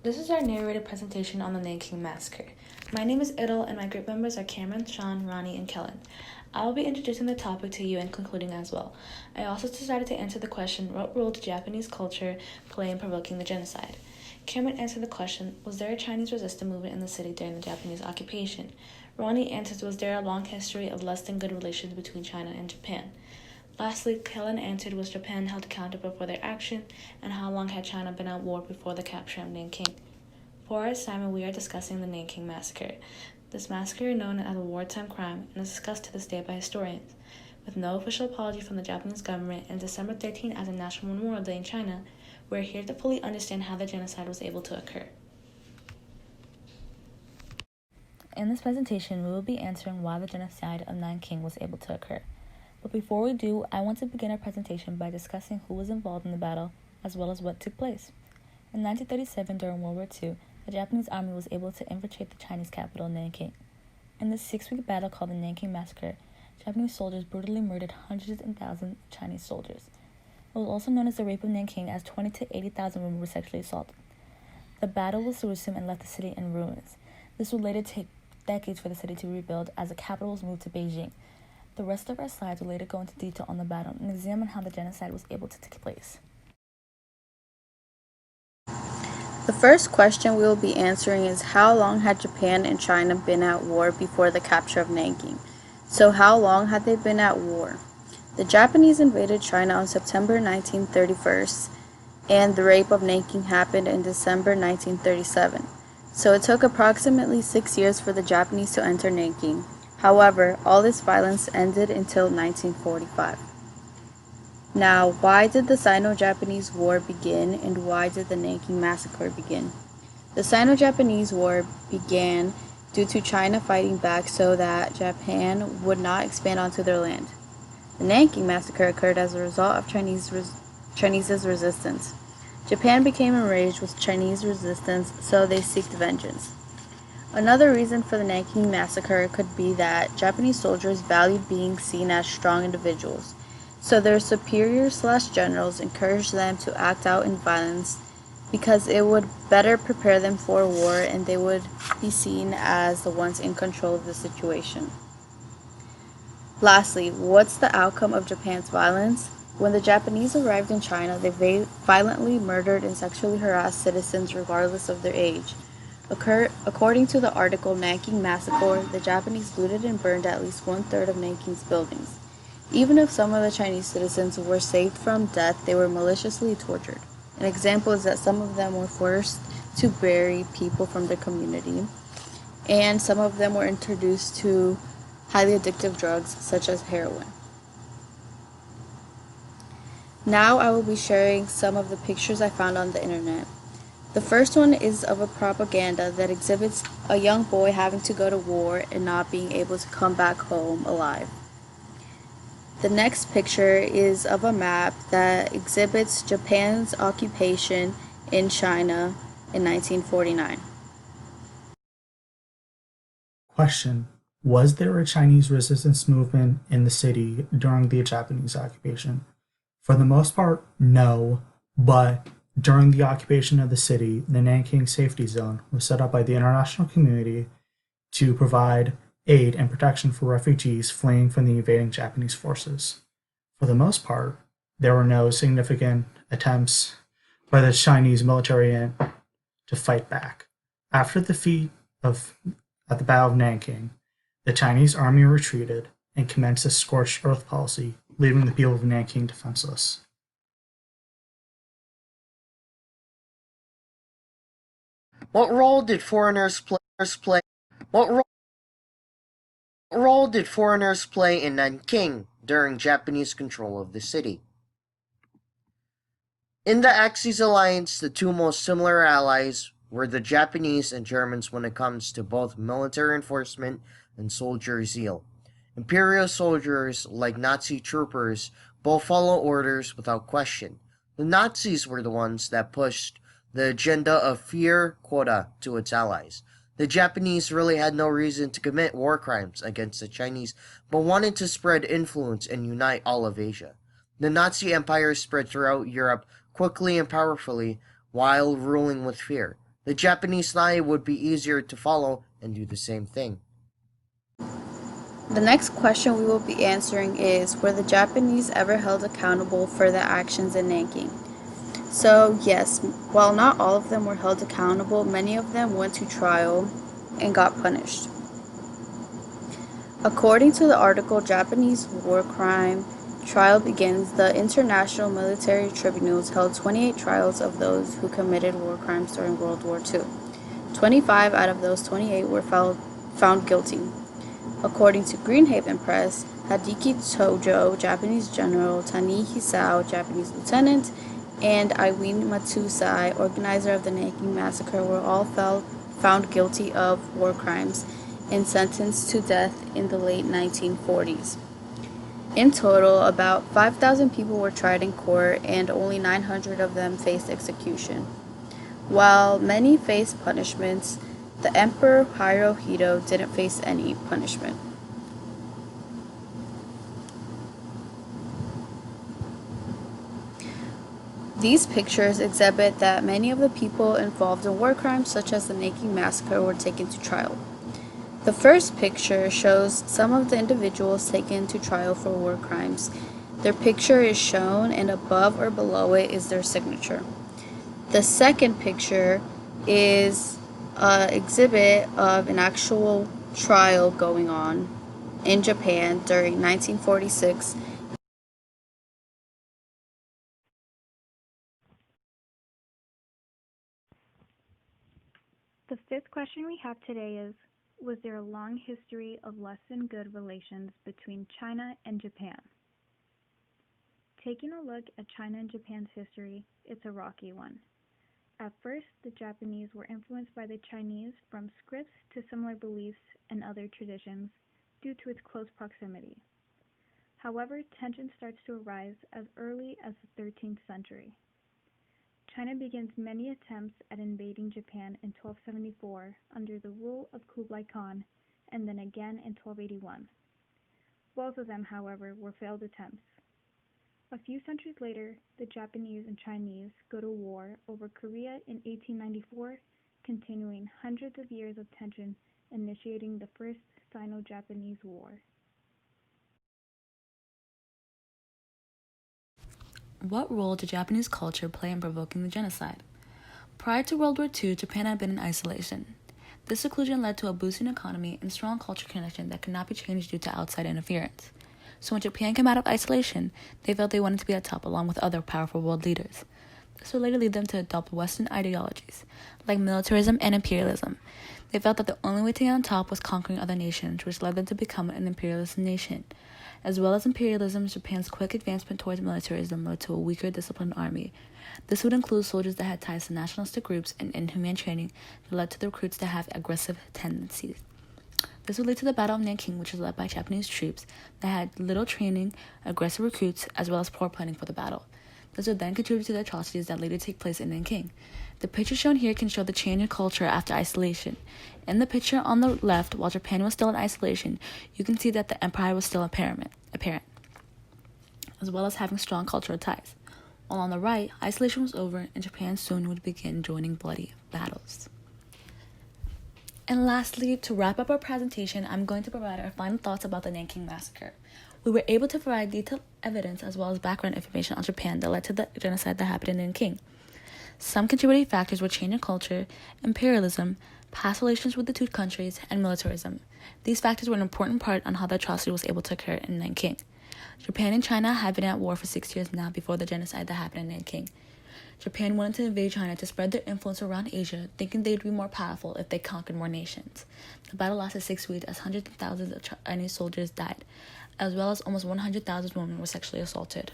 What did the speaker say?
This is our narrated presentation on the Nanking Massacre. My name is Idil, and my group members are Cameron, Sean, Ronnie, and Kellen. I will be introducing the topic to you and concluding as well. I also decided to answer the question, what role did Japanese culture play in provoking the genocide? Cameron answered the question, was there a Chinese resistance movement in the city during the Japanese occupation? Ronnie answers, was there a long history of less than good relations between China and Japan? Lastly, Kellen answered, was Japan held accountable for their action, and how long had China been at war before the capture of Nanking? For our assignment, we are discussing the Nanking Massacre. This massacre is known as a wartime crime and is discussed to this day by historians. With no official apology from the Japanese government and December 13 as a National Memorial Day in China, we are here to fully understand how the genocide was able to occur. In this presentation, we will be answering why the genocide of Nanking was able to occur. But before we do, I want to begin our presentation by discussing who was involved in the battle, as well as what took place. In 1937, during World War II, the Japanese army was able to infiltrate the Chinese capital, Nanking. In this 6-week battle called the Nanking Massacre, Japanese soldiers brutally murdered hundreds and thousands of Chinese soldiers. It was also known as the Rape of Nanking, as 20,000 to 80,000 women were sexually assaulted. The battle was gruesome and left the city in ruins. This would later take decades for the city to rebuild, as the capital was moved to Beijing. The rest of our slides will later go into detail on the battle and examine how the genocide was able to take place. The first question we will be answering is, how long had Japan and China been at war before the capture of Nanking? So how long had they been at war? The Japanese invaded China on September 1931, and the rape of Nanking happened in December 1937. So it took approximately 6 years for the Japanese to enter Nanking. However, all this violence ended until 1945. Now, why did the Sino-Japanese War begin, and why did the Nanking Massacre begin? The Sino-Japanese War began due to China fighting back so that Japan would not expand onto their land. The Nanking Massacre occurred as a result of Chinese's resistance. Japan became enraged with Chinese resistance, so they sought vengeance. Another reason for the Nanking Massacre could be that Japanese soldiers valued being seen as strong individuals, so their superiors/generals encouraged them to act out in violence because it would better prepare them for war and they would be seen as the ones in control of the situation. Lastly, what's the outcome of Japan's violence? When the Japanese arrived in China, they violently murdered and sexually harassed citizens regardless of their age. According to the article Nanking Massacre, the Japanese looted and burned at least 1/3 of Nanking's buildings. Even if some of the Chinese citizens were saved from death, they were maliciously tortured. An example is that some of them were forced to bury people from their community, and some of them were introduced to highly addictive drugs such as heroin. Now I will be sharing some of the pictures I found on the internet. The first one is of a propaganda that exhibits a young boy having to go to war and not being able to come back home alive. The next picture is of a map that exhibits Japan's occupation in China in 1949. Question: was there a Chinese resistance movement in the city during the Japanese occupation? For the most part, no, but during the occupation of the city, the Nanking Safety Zone was set up by the international community to provide aid and protection for refugees fleeing from the invading Japanese forces. For the most part, there were no significant attempts by the Chinese military to fight back. After the defeat at the Battle of Nanking, the Chinese army retreated and commenced a scorched earth policy, leaving the people of Nanking defenseless. What role did foreigners play? What role did foreigners play in Nanking during Japanese control of the city? In the Axis alliance, the two most similar allies were the Japanese and Germans when it comes to both military enforcement and soldier zeal. Imperial soldiers, like Nazi troopers, both follow orders without question. The Nazis were the ones that pushed the agenda of fear quota to its allies. The Japanese really had no reason to commit war crimes against the Chinese, but wanted to spread influence and unite all of Asia. The Nazi Empire spread throughout Europe quickly and powerfully while ruling with fear. The Japanese lie would be easier to follow and do the same thing. The next question we will be answering is, were the Japanese ever held accountable for their actions in Nanking? So yes, while not all of them were held accountable, many of them went to trial and got punished. According to the article Japanese War Crime Trial Begins, the International Military Tribunals held 28 trials of those who committed war crimes during World War II. 25 out of those 28 were found guilty. According to Greenhaven Press, Hideki Tojo, Japanese general, Tani Hisao, Japanese lieutenant, and Iwin Matsusai, organizer of the Nanking Massacre, were all found guilty of war crimes and sentenced to death in the late 1940s. In total, about 5,000 people were tried in court, and only 900 of them faced execution. While many faced punishments, the Emperor Hirohito didn't face any punishment. These pictures exhibit that many of the people involved in war crimes such as the Nanking Massacre were taken to trial. The first picture shows some of the individuals taken to trial for war crimes. Their picture is shown, and above or below it is their signature. The second picture is an exhibit of an actual trial going on in Japan during 1946. The fifth question we have today is, was there a long history of less than good relations between China and Japan? Taking a look at China and Japan's history, it's a rocky one. At first, the Japanese were influenced by the Chinese from scripts to similar beliefs and other traditions due to its close proximity. However, tension starts to arise as early as the 13th century. China begins many attempts at invading Japan in 1274 under the rule of Kublai Khan, and then again in 1281. Both of them, however, were failed attempts. A few centuries later, the Japanese and Chinese go to war over Korea in 1894, continuing hundreds of years of tension, initiating the First Sino-Japanese War. What role did Japanese culture play in provoking the genocide? Prior to World War II, Japan had been in isolation. This seclusion led to a boosting economy and strong cultural connection that could not be changed due to outside interference. So when Japan came out of isolation, they felt they wanted to be at top along with other powerful world leaders. This would later lead them to adopt Western ideologies, like militarism and imperialism. They felt that the only way to get on top was conquering other nations, which led them to become an imperialist nation. As well as imperialism, Japan's quick advancement towards militarism led to a weaker, disciplined army. This would include soldiers that had ties to nationalistic groups and inhumane training that led to the recruits to have aggressive tendencies. This would lead to the Battle of Nanking, which was led by Japanese troops that had little training, aggressive recruits, as well as poor planning for the battle. This would then contribute to the atrocities that later take place in Nanking. The picture shown here can show the change in culture after isolation. In the picture on the left, while Japan was still in isolation, you can see that the empire was still apparent, as well as having strong cultural ties. While on the right, isolation was over and Japan soon would begin joining bloody battles. And lastly, to wrap up our presentation, I'm going to provide our final thoughts about the Nanking Massacre. We were able to provide detailed evidence as well as background information on Japan that led to the genocide that happened in Nanking. Some contributing factors were change in culture, imperialism, past relations with the two countries, and militarism. These factors were an important part on how the atrocity was able to occur in Nanking. Japan and China had been at war for 6 years now before the genocide that happened in Nanking. Japan wanted to invade China to spread their influence around Asia, thinking they would be more powerful if they conquered more nations. The battle lasted 6 weeks as hundreds of thousands of Chinese soldiers died, as well as almost 100,000 women were sexually assaulted.